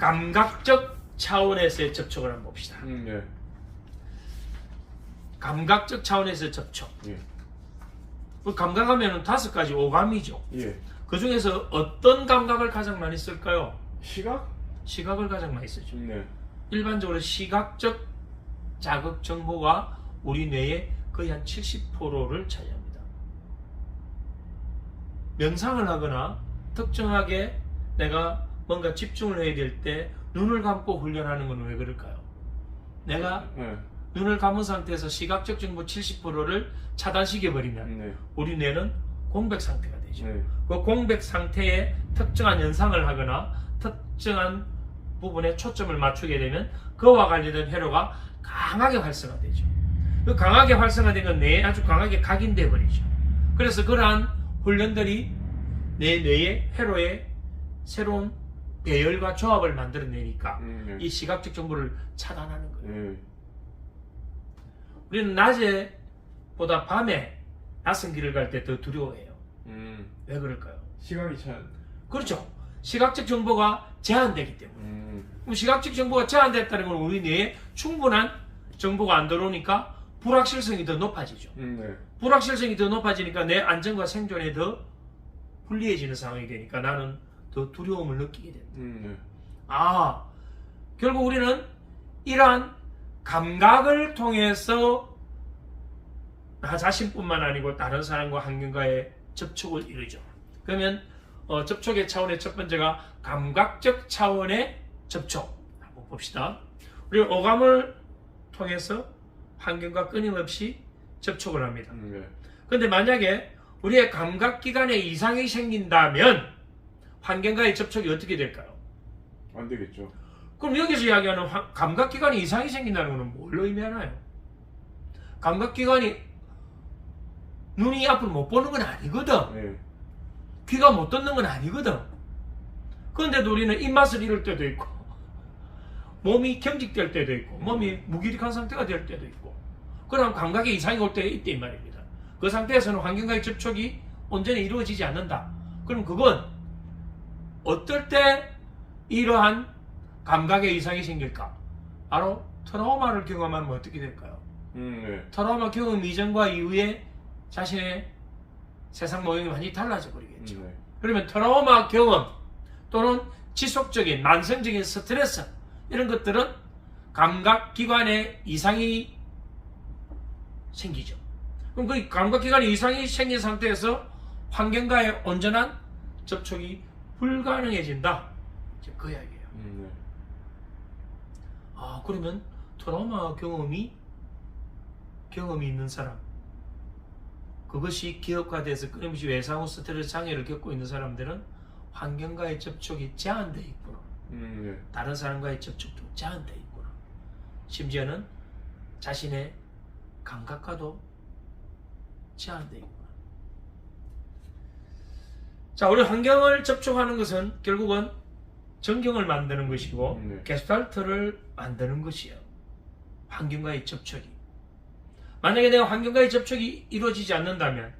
감각적 차원에서의 접촉을 한번 봅시다. 네. 감각적 차원에서의 접촉. 예. 감각하면 5가지 오감이죠. 예. 그 중에서 어떤 감각을 가장 많이 쓸까요? 시각? 시각을 가장 많이 쓰죠. 네. 일반적으로 시각적 자극 정보가 우리 뇌의 거의 한 70%를 차지합니다. 명상을 하거나 특정하게 내가 뭔가 집중을 해야 될 때 눈을 감고 훈련하는 건 왜 그럴까요? 내가 네. 눈을 감은 상태에서 시각적 정보 70%를 차단시켜버리면 네. 우리 뇌는 공백 상태가 되죠. 네. 그 공백 상태에 특정한 연상을 하거나 특정한 부분에 초점을 맞추게 되면 그와 관련된 회로가 강하게 활성화되죠. 그 강하게 활성화된 건 뇌에 아주 강하게 각인돼 버리죠. 그래서 그러한 훈련들이 내 뇌의 회로에 새로운 배열과 조합을 만들어내니까 네. 이 시각적 정보를 차단하는 거예요. 네. 우리는 낮에보다 밤에 낯선 길을 갈 때 더 두려워해요. 왜 그럴까요? 시각이 참. 그렇죠. 시각적 정보가 제한되기 때문에. 그럼 시각적 정보가 제한됐다는 건 우리 뇌에 충분한 정보가 안 들어오니까 불확실성이 더 높아지죠. 네. 불확실성이 더 높아지니까 내 안전과 생존에 더 불리해지는 상황이 되니까 나는 더 두려움을 느끼게 됩니다. 네. 아, 결국 우리는 이러한 감각을 통해서 나 자신뿐만 아니고 다른 사람과 환경과의 접촉을 이루죠. 그러면 접촉의 차원의 첫 번째가 감각적 차원의 접촉. 한번 봅시다. 우리 오감을 통해서 환경과 끊임없이 접촉을 합니다. 네. 그런데 만약에 우리의 감각기관에 이상이 생긴다면 환경과의 접촉이 어떻게 될까요? 안 되겠죠. 그럼 여기서 이야기하는 감각기관에 이상이 생긴다는 것은 뭘 의미하나요? 감각기관이 눈이 앞을 못 보는 건 아니거든. 네. 귀가 못 듣는 건 아니거든. 그런데도 우리는 입맛을 잃을 때도 있고 몸이 경직될 때도 있고 몸이 무기력한 상태가 될 때도 있고 그런 감각에 이상이 올 때 있대 이 말입니다. 그 상태에서는 환경과의 접촉이 온전히 이루어지지 않는다. 그럼 그건 어떨 때 이러한 감각에 이상이 생길까? 바로 트라우마를 경험하면 어떻게 될까요? 네. 트라우마 경험 이전과 이후에 자신의 세상 모형이 완전히 달라져 버리겠죠. 네. 그러면 트라우마 경험 또는 지속적인 만성적인 스트레스 이런 것들은 감각기관에 이상이 생기죠. 그럼 그 감각기관에 이상이 생긴 상태에서 환경과의 온전한 접촉이 불가능해진다. 이제 그 이야기예요. 네. 아, 그러면 트라우마 경험이 있는 사람, 그것이 기억화돼서 끊임없이 외상 후 스트레스 장애를 겪고 있는 사람들은 환경과의 접촉이 제한되어 있구나. 네. 다른 사람과의 접촉도 제한되어 있구나. 심지어는 자신의 감각과도 제한되어 있구나. 자, 우리 환경을 접촉하는 것은 결국은 전경을 만드는 것이고 네. 게스탈트를 만드는 것이에요. 환경과의 접촉이. 만약에 내가 환경과의 접촉이 이루어지지 않는다면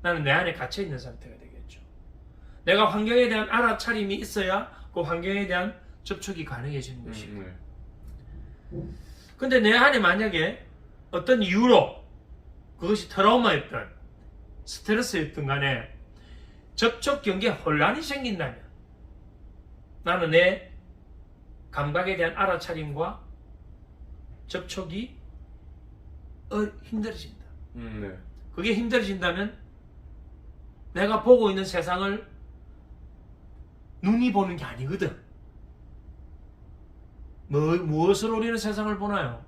나는 내 안에 갇혀있는 상태가 되겠죠. 내가 환경에 대한 알아차림이 있어야 그 환경에 대한 접촉이 가능해지는 것이고. 네. 근데 내 안에 만약에 어떤 이유로 그것이 트라우마였던 스트레스였던 간에 접촉 경계에 혼란이 생긴다면 나는 내 감각에 대한 알아차림과 접촉이 힘들어진다. 네. 그게 힘들어진다면 내가 보고 있는 세상을 눈이 보는 게 아니거든. 무엇으로 우리는 세상을 보나요?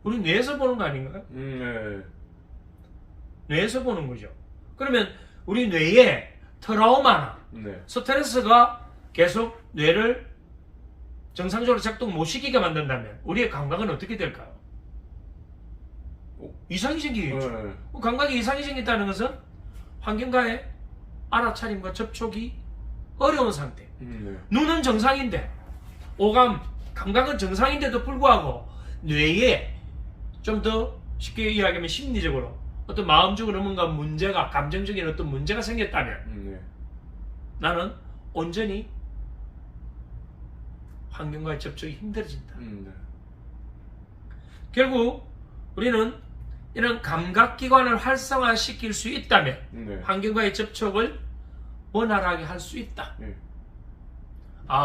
우리 뇌에서 보는 거 아닌가요? 네. 뇌에서 보는 거죠. 그러면 우리 뇌에 트라우마나 네. 스트레스가 계속 뇌를 정상적으로 작동 못 시키게 만든다면 우리의 감각은 어떻게 될까요? 이상이 생기겠죠. 네. 감각에 이상이 생긴다는 것은 환경과의 알아차림과 접촉이 어려운 상태. 네. 눈은 정상인데 오감, 감각은 정상인데도 불구하고 뇌에 좀 더 쉽게 이야기하면 심리적으로 어떤 마음적으로 뭔가 문제가 감정적인 어떤 문제가 생겼다면 네. 나는 온전히 환경과의 접촉이 힘들어진다. 네. 결국 우리는 이런 감각기관을 활성화시킬 수 있다면 네. 환경과의 접촉을 원활하게 할 수 있다. 네.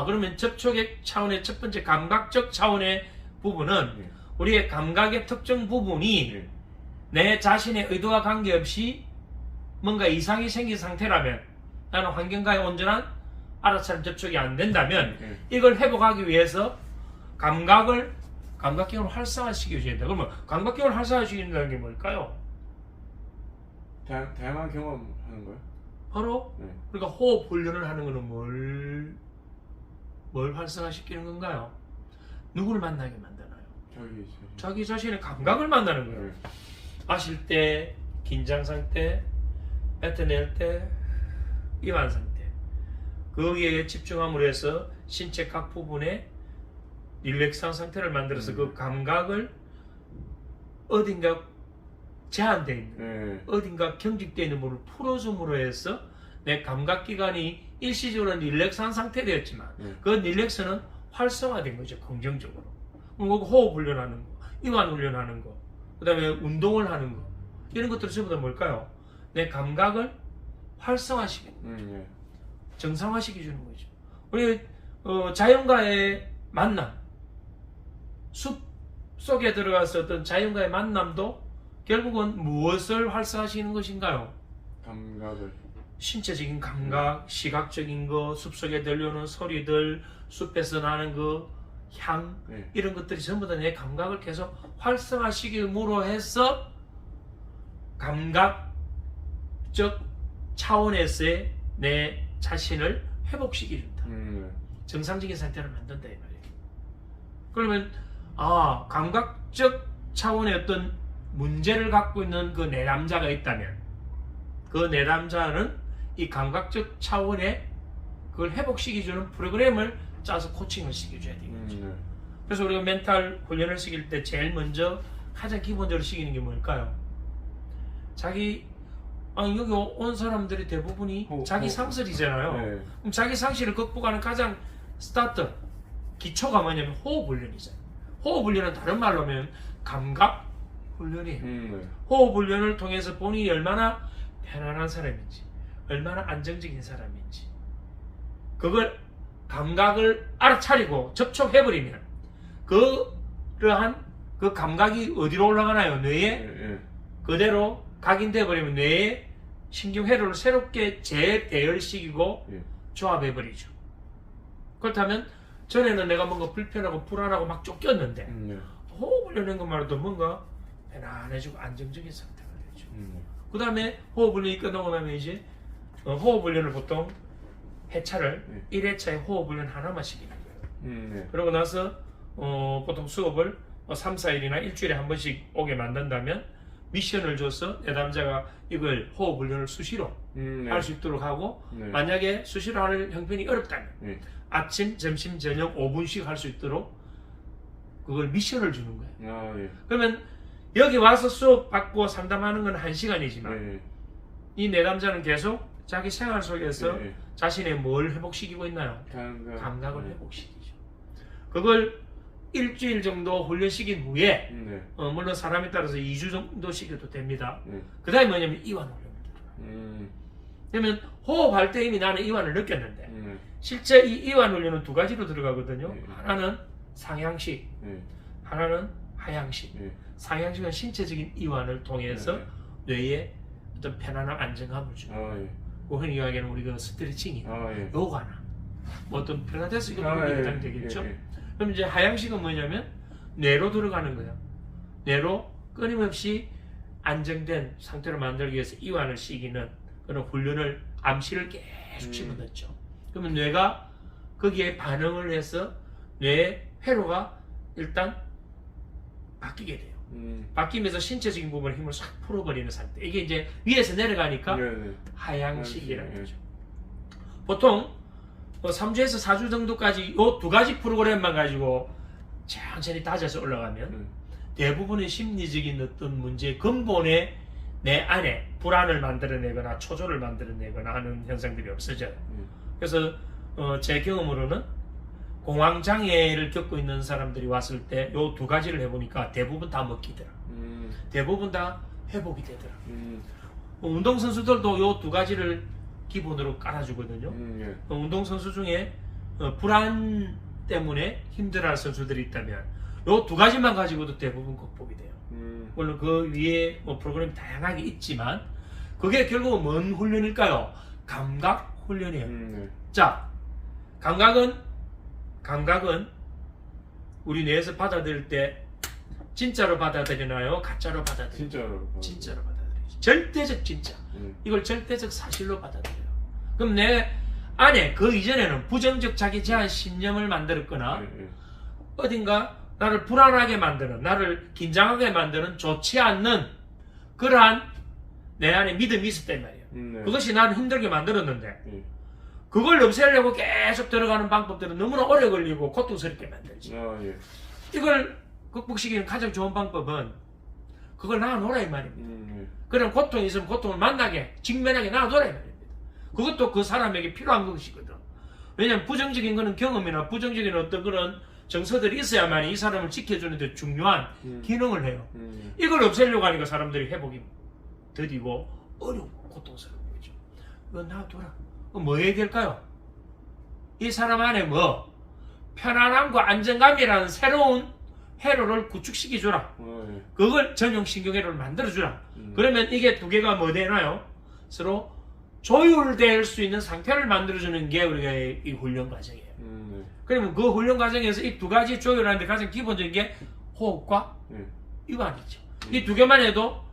그러면 접촉의 차원의 첫 번째 감각적 차원의 부분은 네. 우리의 감각의 특정 부분이 네. 내 자신의 의도와 관계없이 뭔가 이상이 생긴 상태라면, 나는 환경과의 온전한 알아차림 접촉이 안 된다면 네. 이걸 회복하기 위해서 감각기관을 활성화시켜줘야 된다. 그러면 감각기관을 활성화시킨다는 게 뭘까요? 다양한 경험하는 거요? 바로 네. 우리가 호흡 훈련을 하는 것은 뭘 활성화시키는 건가요? 누구를 만나게 만드나요? 자기 자신의 감각을 만나는 거예요. 네. 마실 때, 긴장 상태, 뱉어낼 때, 이완 상태. 거기에 집중함으로 해서 신체 각 부분에 릴렉스한 상태를 만들어서 그 감각을 어딘가 제한되어 있는, 네. 어딘가 경직되어 있는 부분을 풀어줌으로 해서 내 감각기관이 일시적으로 릴렉스한 상태되었지만 그 릴렉스는 활성화된 거죠. 긍정적으로. 그리고 호흡 훈련하는 거, 이완 훈련하는 거, 그 다음에 운동을 하는 거, 이런 것들은 전부 다 뭘까요? 내 감각을 활성화시키는 거죠. 정상화시켜주는 거죠. 우리 자연과의 만남, 숲 속에 들어가서 어떤 자연과의 만남도 결국은 무엇을 활성화시키는 것인가요? 감각을. 신체적인 감각, 시각적인 거, 숲속에 들려오는 소리들, 숲에서 나는 그 향, 네. 이런 것들이 전부 다 내 감각을 계속 활성화시킴으로 해서 감각적 차원에서의 내 자신을 회복시켜준다. 정상적인 상태를 만든다 이 말이에요. 그러면 감각적 차원의 어떤 문제를 갖고 있는 그 내담자가 있다면 그 내담자는 이 감각적 차원의 그걸 회복시켜주는 프로그램을 짜서 코칭을 시켜줘야 되겠죠. 그래서 우리가 멘탈 훈련을 시킬 때 제일 먼저 가장 기본적으로 시키는 게 뭘까요? 여기 온 사람들이 대부분이 자기 상실이잖아요. 네. 그럼 자기 상실을 극복하는 가장 스타트, 기초가 뭐냐면 호흡 훈련이잖아요. 호흡 훈련은 다른 말로 하면 감각 훈련이에요. 호흡 훈련을 통해서 본인이 얼마나 편안한 사람인지, 얼마나 안정적인 사람인지, 그걸 감각을 알아차리고 접촉해버리면 그러한 그 감각이 어디로 올라가나요? 뇌에 그대로 각인돼버리면 뇌에 신경회로를 새롭게 재대열시키고 조합해버리죠. 그렇다면 전에는 내가 뭔가 불편하고 불안하고 막 쫓겼는데 호흡을 하는 것만으로도 뭔가 편안해지고 안정적인 상태가 되죠. 그 다음에 호흡 훈련이 끝나고 나면 이제 호흡 훈련을 보통 회차를 1회차에 호흡 훈련 하나만 시키는 거예요. 그러고 나서 보통 수업을 3, 4일이나 일주일에 한 번씩 오게 만든다면 미션을 줘서 내담자가 이걸 호흡 훈련을 수시로 할 수 있도록 하고 만약에 수시로 하는 형편이 어렵다면 아침, 점심, 저녁 5분씩 할 수 있도록 그걸 미션을 주는 거예요. 그러면 여기 와서 수업 받고 상담하는 건 1시간이지만 이 내담자는 계속 자기 생활 속에서 자신의 뭘 회복시키고 있나요? 감각을 회복시키죠. 그걸 일주일 정도 훈련시킨 후에 물론 사람에 따라서 2주 정도 시켜도 됩니다. 그 다음에 뭐냐면 이완 훈련을 그러면 호흡할 때 이미 나는 이완을 느꼈는데 실제 이 이완 훈련은 두 가지로 들어가거든요. 하나는 상향식, 하나는 하향식. 상향식은 신체적인 이완을 통해서 뇌에 어떤 편안한 안정감을 주고 흔히 이야기하는 우리가 스트레칭이나 요가나 뭐 어떤 필라테스 이런 것도 해당되겠죠. 그럼 이제 하향식은 뭐냐면 뇌로 들어가는 거예요. 뇌로 끊임없이 안정된 상태로 만들기 위해서 이완을 시키는 그런 훈련을 암시를 계속 집어넣죠. 그러면 뇌가 거기에 반응을 해서 뇌의 회로가 일단 바뀌게 돼요. 바뀌면서 신체적인 부분의 힘을 싹 풀어버리는 상태. 이게 이제 위에서 내려가니까 하향식이라는 거죠. 보통 3주에서 4주 정도까지 이 두 가지 프로그램만 가지고 천천히 다져서 올라가면 대부분의 심리적인 어떤 문제의 근본에 내 안에 불안을 만들어내거나 초조를 만들어내거나 하는 현상들이 없어져요. 그래서 제 경험으로는 공황 장애를 겪고 있는 사람들이 왔을 때 요 두 가지를 해보니까 대부분 다 먹히더라. 대부분 다 회복이 되더라. 운동선수들도 요 두 가지를 기본으로 깔아주거든요. 예. 운동선수 중에 불안 때문에 힘들어할 선수들이 있다면 요 두 가지만 가지고도 대부분 극복이 돼요. 물론 그 위에 뭐 프로그램이 다양하게 있지만 그게 결국은 뭔 훈련일까요? 감각 훈련이에요. 네. 자, 감각은 우리 뇌에서 받아들일 때 진짜로 받아들이나요? 가짜로 받아들이나요? 진짜로 받아들이죠. 절대적 진짜. 이걸 절대적 사실로 받아들여요. 그럼 내 안에 그 이전에는 부정적 자기 제한 신념을 만들었거나 어딘가 나를 불안하게 만드는, 나를 긴장하게 만드는 좋지 않는 그러한 내 안에 믿음이 있었단 말이에요. 그것이 나를 힘들게 만들었는데 그걸 없애려고 계속 들어가는 방법들은 너무나 오래 걸리고 고통스럽게 만들지. 이걸 극복시키는 가장 좋은 방법은 그걸 놔놓으라 이 말입니다. 그럼 고통이 있으면 고통을 만나게, 직면하게 놔둬라 이 말입니다. 그것도 그 사람에게 필요한 것이거든. 왜냐하면 부정적인 거는 경험이나 부정적인 어떤 그런 정서들이 있어야만 이 사람을 지켜주는 데 중요한 기능을 해요. 이걸 없애려고 하니까 사람들이 회복이 더디고 어렵고 고통스러운 거죠. 이거 놔둬라. 뭐 해야 될까요? 이 사람 안에 뭐 편안함과 안정감이라는 새로운 회로를 구축시켜주라. 그걸 전용 신경회로를 만들어주라. 그러면 이게 두 개가 뭐 되나요? 서로 조율될 수 있는 상태를 만들어주는 게 우리가 이 훈련 과정이에요. 그러면 그 훈련 과정에서 이 두 가지 조율하는데 가장 기본적인 게 호흡과 이완이죠. 이 두 개만 해도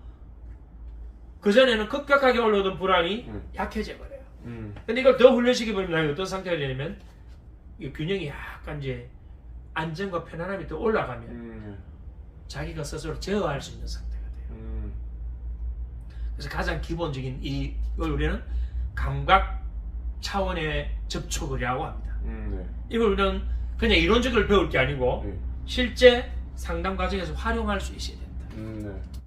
그전에는 급격하게 올라오던 불안이 약해져 버려요. 근데 이걸 더 훈련시켜버리면 어떤 상태가 되냐면 이 균형이 약간 이제 안정과 편안함이 더 올라가면 자기가 스스로 제어할 수 있는 상태가 돼요. 그래서 가장 기본적인 이걸 우리는 감각 차원의 접촉이라고 합니다. 이걸 우리는 그냥 이론적으로 배울 게 아니고 실제 상담 과정에서 활용할 수 있어야 됩니다.